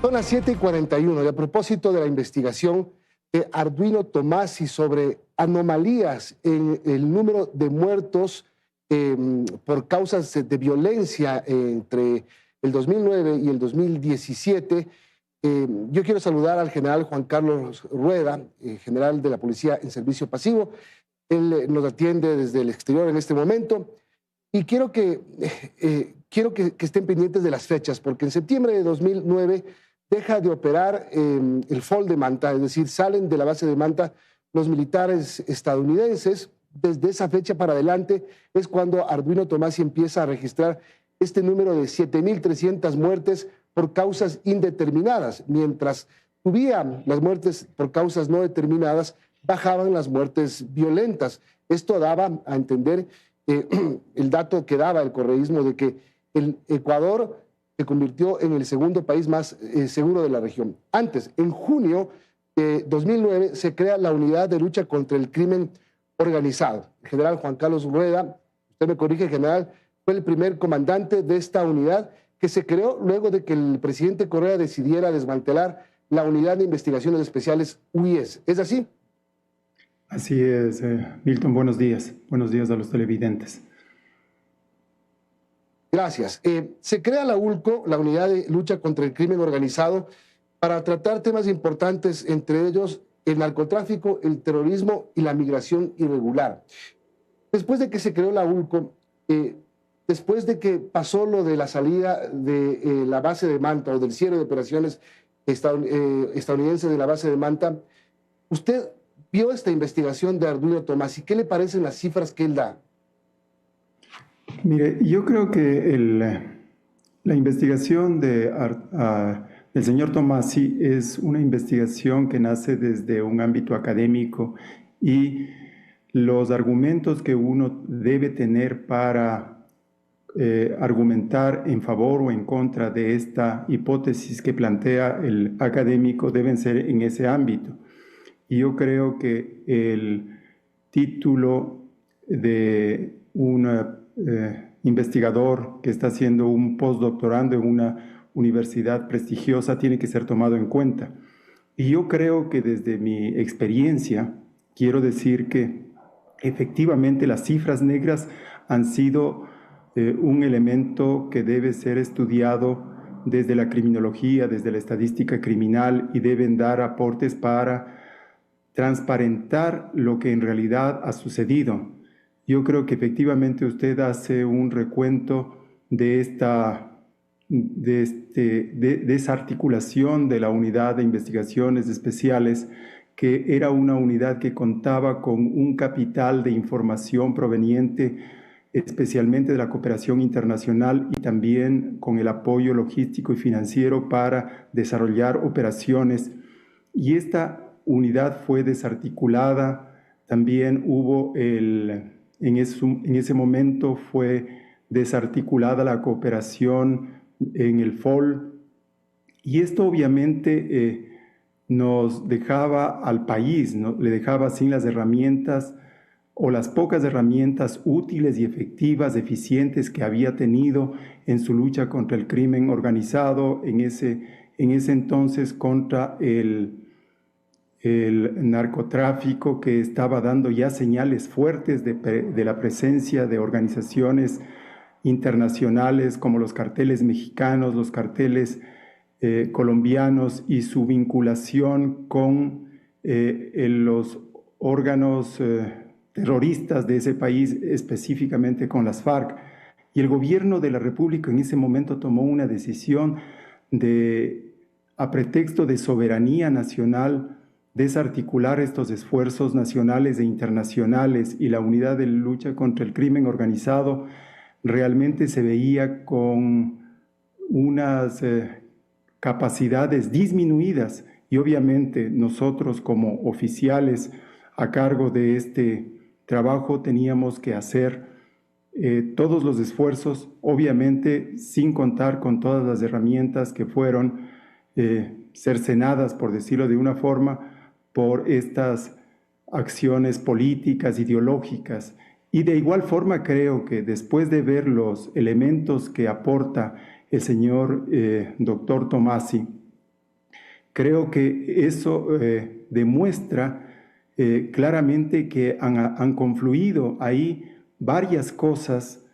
Son las 7:41 y a propósito de la investigación de Arduino Tomasi sobre anomalías en el número de muertos por causas de violencia entre el 2009 y el 2017, yo quiero saludar al general Juan Carlos Rueda, general de la Policía en Servicio Pasivo. Él nos atiende desde el exterior en este momento y quiero que estén pendientes de las fechas, porque en septiembre de 2009 deja de operar el FOL de Manta, es decir, salen de la base de Manta los militares estadounidenses. Desde esa fecha para adelante es cuando Arduino Tomasi empieza a registrar este número de 7.300 muertes por causas indeterminadas. Mientras subían las muertes por causas no determinadas, bajaban las muertes violentas. Esto daba a entender el dato que daba el correísmo de que el Ecuador se convirtió en el segundo país más seguro de la región. Antes, en junio de 2009, se crea la Unidad de Lucha contra el Crimen Organizado. El general Juan Carlos Rueda, usted me corrige, general, fue el primer comandante de esta unidad que se creó luego de que el presidente Correa decidiera desmantelar la Unidad de Investigaciones Especiales UIES. ¿Es así? Así es, Milton, buenos días. Buenos días a los televidentes. Gracias. Se crea la ULCO, la Unidad de Lucha contra el Crimen Organizado, para tratar temas importantes, entre ellos el narcotráfico, el terrorismo y la migración irregular. Después de que se creó la ULCO, después de que pasó lo de la salida de la base de Manta o del cierre de operaciones estadounidense de la base de Manta, usted vio esta investigación de Arduino Tomasi. ¿Qué le parecen las cifras que él da? Mire, yo creo que la investigación del señor Tomasi es una investigación que nace desde un ámbito académico y los argumentos que uno debe tener para argumentar en favor o en contra de esta hipótesis que plantea el académico deben ser en ese ámbito. Y yo creo que el título de un investigador que está haciendo un postdoctorando en una universidad prestigiosa tiene que ser tomado en cuenta. Y yo creo que desde mi experiencia quiero decir que efectivamente las cifras negras han sido un elemento que debe ser estudiado desde la criminología, desde la estadística criminal, y deben dar aportes para transparentar lo que en realidad ha sucedido. Yo creo que efectivamente usted hace un recuento de esa articulación de la Unidad de Investigaciones Especiales, que era una unidad que contaba con un capital de información proveniente especialmente de la cooperación internacional y también con el apoyo logístico y financiero para desarrollar operaciones. Y esta unidad fue desarticulada. También hubo en ese momento fue desarticulada la cooperación en el FOL, y esto obviamente nos dejaba al país, ¿no? Le dejaba sin las herramientas o las pocas herramientas útiles y efectivas, eficientes que había tenido en su lucha contra el crimen organizado, en ese entonces contra el narcotráfico, que estaba dando ya señales fuertes de la presencia de organizaciones internacionales como los carteles mexicanos, los carteles colombianos, y su vinculación con los órganos terroristas de ese país, específicamente con las FARC. Y el gobierno de la República en ese momento tomó una decisión a pretexto de soberanía nacional, desarticular estos esfuerzos nacionales e internacionales, y la Unidad de Lucha contra el Crimen Organizado realmente se veía con unas capacidades disminuidas, y obviamente nosotros como oficiales a cargo de este trabajo teníamos que hacer todos los esfuerzos, obviamente sin contar con todas las herramientas que fueron cercenadas, por decirlo de una forma, por estas acciones políticas, ideológicas. Y de igual forma creo que después de ver los elementos que aporta el señor doctor Tomasi, Creo que eso demuestra claramente que han confluido ahí varias cosas,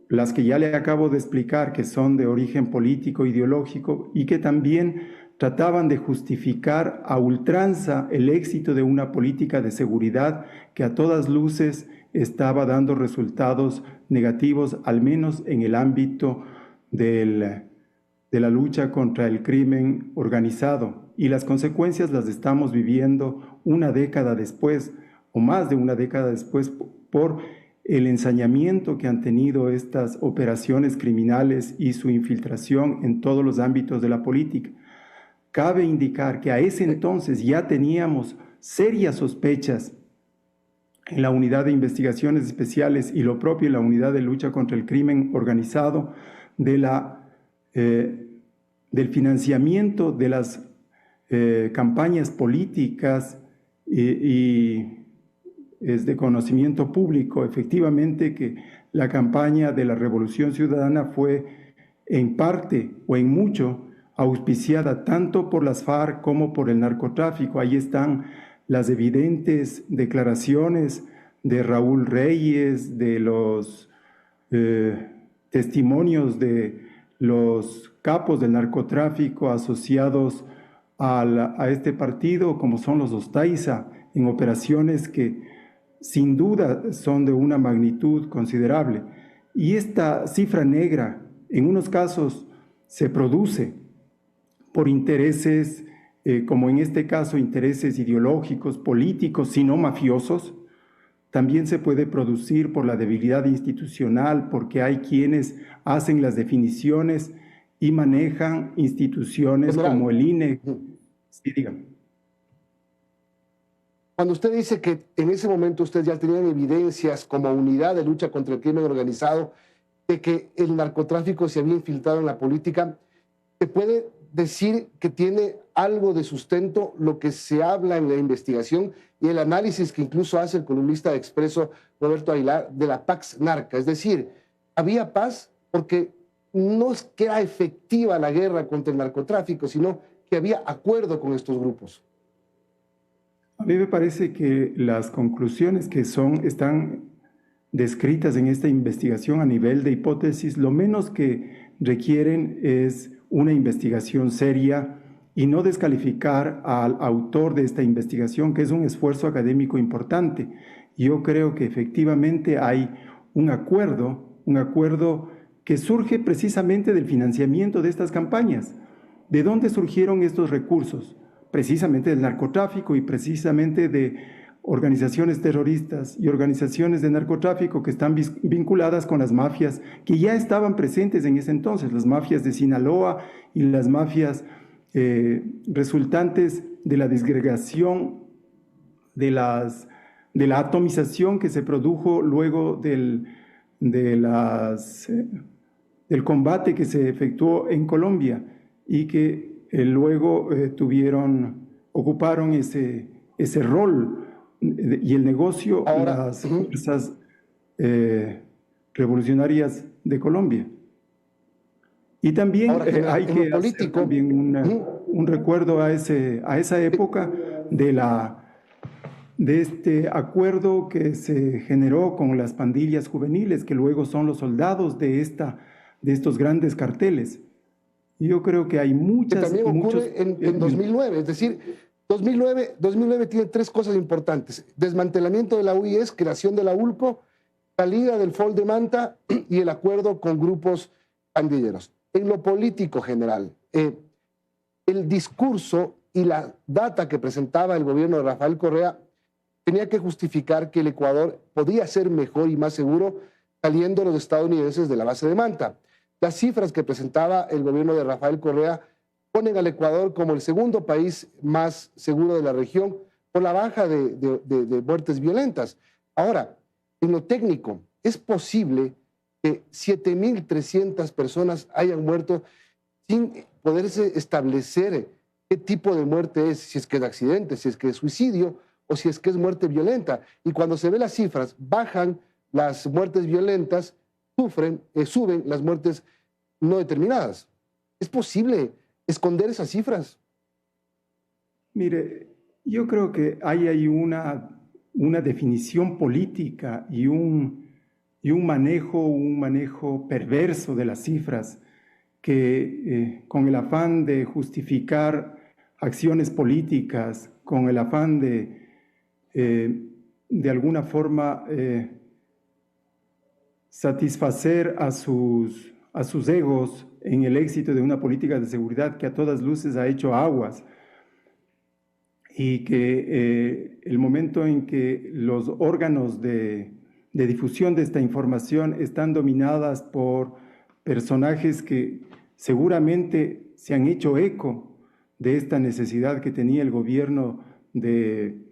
las que ya le acabo de explicar, que son de origen político, ideológico, y que también trataban de justificar a ultranza el éxito de una política de seguridad que a todas luces estaba dando resultados negativos, al menos en el ámbito de la lucha contra el crimen organizado. Y las consecuencias las estamos viviendo una década después, o más de una década después, por el ensañamiento que han tenido estas operaciones criminales y su infiltración en todos los ámbitos de la política. Cabe indicar que a ese entonces ya teníamos serias sospechas en la Unidad de Investigaciones Especiales y lo propio en la Unidad de Lucha contra el Crimen Organizado del financiamiento de las campañas políticas y es de conocimiento público, efectivamente, que la campaña de la Revolución Ciudadana fue en parte o en mucho auspiciada tanto por las FARC como por el narcotráfico. Ahí están las evidentes declaraciones de Raúl Reyes, de los testimonios de los capos del narcotráfico asociados a este partido, como son los Ostaiza, en operaciones que sin duda son de una magnitud considerable. Y esta cifra negra, en unos casos, se produce por intereses, como en este caso, intereses ideológicos, políticos, sino mafiosos. También se puede producir por la debilidad institucional, porque hay quienes hacen las definiciones y manejan instituciones como el INE. Sí, dígame. Cuando usted dice que en ese momento ustedes ya tenían evidencias como unidad de lucha contra el crimen organizado de que el narcotráfico se había infiltrado en la política, ¿se puede decir que tiene algo de sustento lo que se habla en la investigación y el análisis que incluso hace el columnista de Expreso, Roberto Aguilar, de la Pax Narca? Es decir, había paz porque no es que era efectiva la guerra contra el narcotráfico, sino que había acuerdo con estos grupos. A mí me parece que las conclusiones que están descritas en esta investigación a nivel de hipótesis, lo menos que requieren es una investigación seria y no descalificar al autor de esta investigación, que es un esfuerzo académico importante. Yo creo que efectivamente hay un acuerdo que surge precisamente del financiamiento de estas campañas. ¿De dónde surgieron estos recursos? Precisamente del narcotráfico y precisamente de organizaciones terroristas y organizaciones de narcotráfico que están vinculadas con las mafias que ya estaban presentes en ese entonces, las mafias de Sinaloa y las mafias resultantes de la disgregación, de la atomización que se produjo luego del combate que se efectuó en Colombia y que luego ocuparon ese rol y el negocio las fuerzas revolucionarias de Colombia. Y también hay que hacer también un recuerdo a esa época de este acuerdo que se generó con las pandillas juveniles, que luego son los soldados de estos grandes carteles. Yo creo que hay muchas... Que también ocurre en 2009, es decir, 2009 tiene tres cosas importantes: desmantelamiento de la UIS, creación de la ULCO, salida del FOL de Manta y el acuerdo con grupos pandilleros. En lo político general, el discurso y la data que presentaba el gobierno de Rafael Correa tenía que justificar que el Ecuador podía ser mejor y más seguro saliendo los estadounidenses de la base de Manta. Las cifras que presentaba el gobierno de Rafael Correa ponen al Ecuador como el segundo país más seguro de la región por la baja de muertes violentas. Ahora, en lo técnico, es posible que 7.300 personas hayan muerto sin poderse establecer qué tipo de muerte es, si es que es accidente, si es que es suicidio o si es que es muerte violenta. Y cuando se ven las cifras, bajan las muertes violentas, suben las muertes no determinadas. ¿Es posible esconder esas cifras? Mire, yo creo que hay una definición política y un manejo perverso de las cifras que con el afán de justificar acciones políticas, con el afán de alguna forma satisfacer a sus egos en el éxito de una política de seguridad que a todas luces ha hecho aguas, y que el momento en que los órganos de difusión de esta información están dominadas por personajes que seguramente se han hecho eco de esta necesidad que tenía el gobierno de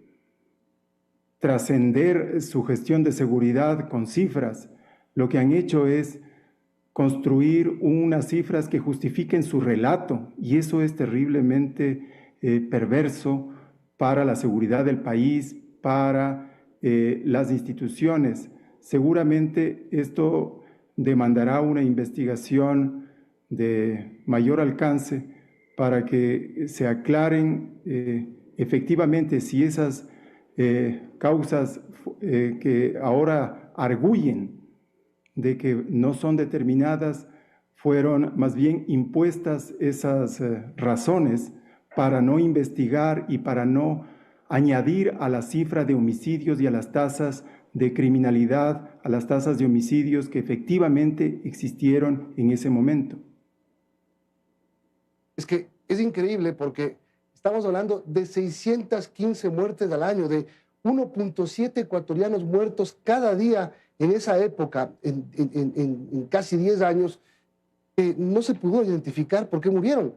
trascender su gestión de seguridad con cifras, lo que han hecho es construir unas cifras que justifiquen su relato, y eso es terriblemente perverso para la seguridad del país, para las instituciones. Seguramente esto demandará una investigación de mayor alcance para que se aclaren efectivamente si esas causas que ahora arguyen de que no son determinadas, fueron más bien impuestas esas razones para no investigar y para no añadir a la cifra de homicidios y a las tasas de criminalidad, a las tasas de homicidios que efectivamente existieron en ese momento. Es que es increíble porque estamos hablando de 615 muertes al año, de 1.7 ecuatorianos muertos cada día en esa época, en casi 10 años, que no se pudo identificar por qué murieron.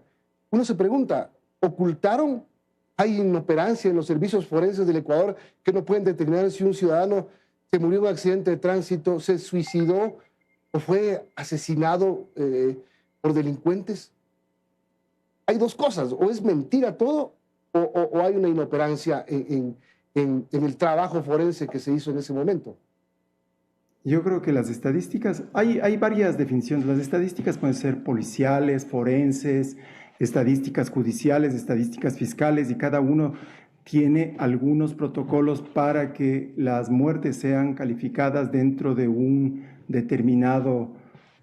Uno se pregunta, ¿ocultaron? ¿Hay inoperancia en los servicios forenses del Ecuador que no pueden determinar si un ciudadano se murió en un accidente de tránsito, se suicidó o fue asesinado por delincuentes? Hay dos cosas, o es mentira todo o hay una inoperancia en el trabajo forense que se hizo en ese momento. Yo creo que las estadísticas, hay varias definiciones. Las estadísticas pueden ser policiales, forenses, estadísticas judiciales, estadísticas fiscales, y cada uno tiene algunos protocolos para que las muertes sean calificadas dentro de un determinado,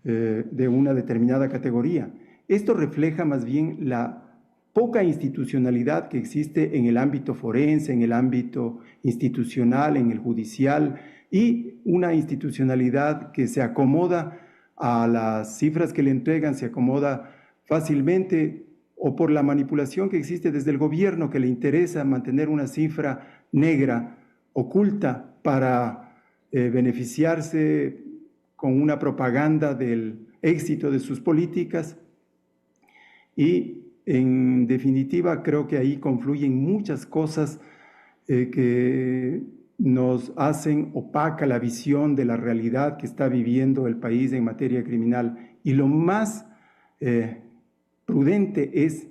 de una determinada categoría. Esto refleja más bien la poca institucionalidad que existe en el ámbito forense, en el ámbito institucional, en el judicial, y una institucionalidad que se acomoda a las cifras que le entregan, se acomoda fácilmente, o por la manipulación que existe desde el gobierno, que le interesa mantener una cifra negra, oculta, para beneficiarse con una propaganda del éxito de sus políticas. Y en definitiva creo que ahí confluyen muchas cosas que nos hacen opaca la visión de la realidad que está viviendo el país en materia criminal. Y lo más prudente es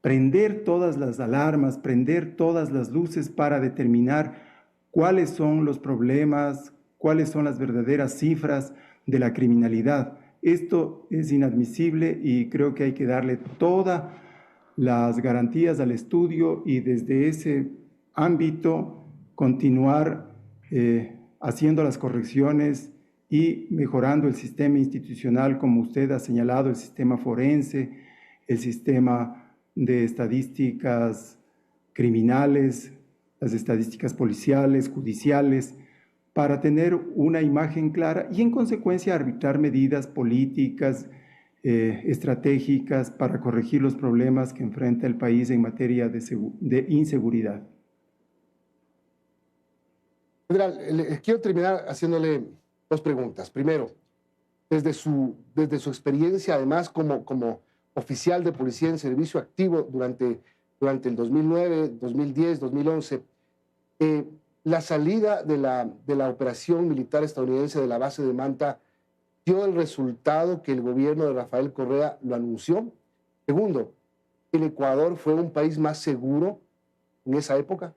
prender todas las alarmas, prender todas las luces para determinar cuáles son los problemas, cuáles son las verdaderas cifras de la criminalidad. Esto es inadmisible y creo que hay que darle todas las garantías al estudio y desde ese ámbito continuar haciendo las correcciones y mejorando el sistema institucional, como usted ha señalado, el sistema forense, el sistema de estadísticas criminales, las estadísticas policiales, judiciales, para tener una imagen clara y en consecuencia arbitrar medidas políticas, estratégicas para corregir los problemas que enfrenta el país en materia de inseguridad. General, quiero terminar haciéndole dos preguntas. Primero, desde su experiencia, además, como oficial de policía en servicio activo durante el 2009, 2010, 2011, la salida de la operación militar estadounidense de la base de Manta dio el resultado que el gobierno de Rafael Correa lo anunció. Segundo, ¿el Ecuador fue un país más seguro en esa época?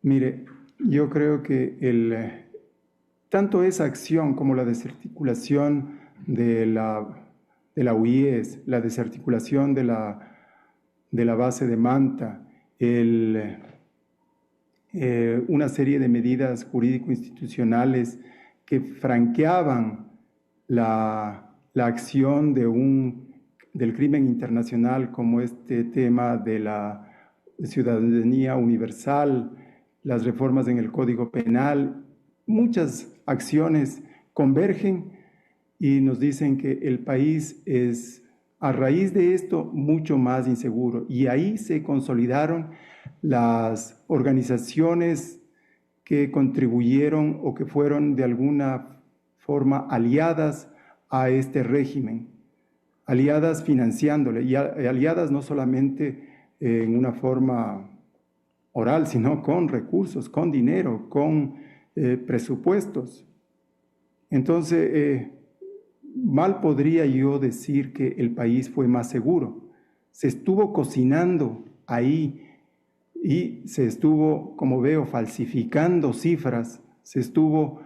Mire, yo creo que tanto esa acción como la desarticulación de la UIES, la desarticulación de la de la base de Manta, una serie de medidas jurídico-institucionales que franqueaban la acción del crimen internacional, como este tema de la ciudadanía universal, las reformas en el Código Penal. Muchas acciones convergen y nos dicen que el país es, a raíz de esto, mucho más inseguro. Y ahí se consolidaron las organizaciones que contribuyeron o que fueron de alguna forma aliadas a este régimen, aliadas financiándole, y aliadas no solamente en una forma oral, sino con recursos, con dinero, con presupuestos. Entonces, mal podría yo decir que el país fue más seguro. Se estuvo cocinando ahí y se estuvo, como veo, falsificando cifras, se estuvo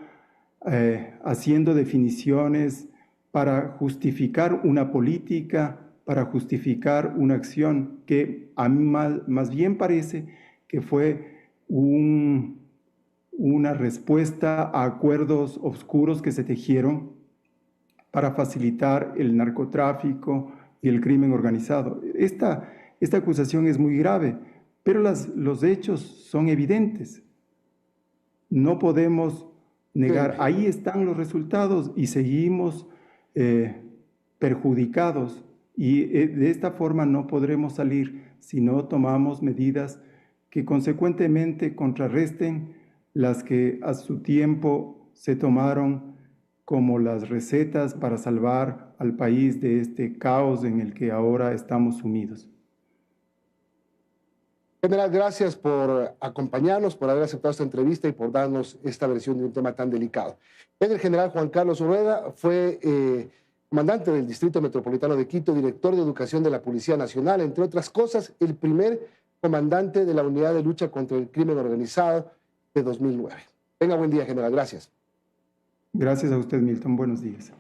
haciendo definiciones para justificar una política, para justificar una acción que a mí más bien parece que fue una respuesta a acuerdos oscuros que se tejieron para facilitar el narcotráfico y el crimen organizado. Esta acusación es muy grave, pero los hechos son evidentes. No podemos negar, ahí están los resultados y seguimos perjudicados, y de esta forma no podremos salir si no tomamos medidas que consecuentemente contrarresten las que a su tiempo se tomaron como las recetas para salvar al país de este caos en el que ahora estamos sumidos. General, gracias por acompañarnos, por haber aceptado esta entrevista y por darnos esta versión de un tema tan delicado. El general Juan Carlos Rueda fue comandante del Distrito Metropolitano de Quito, director de Educación de la Policía Nacional, entre otras cosas, el primer comandante de la Unidad de Lucha contra el Crimen Organizado de 2009. Tenga buen día, general. Gracias. Gracias a usted, Milton. Buenos días.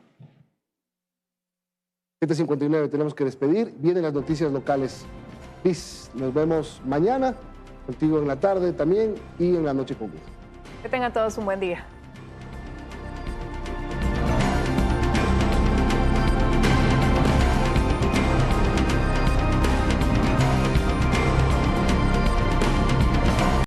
7:59, tenemos que despedir. Vienen las noticias locales. Liz, nos vemos mañana, contigo en la tarde también y en la noche conmigo. Que tengan todos un buen día.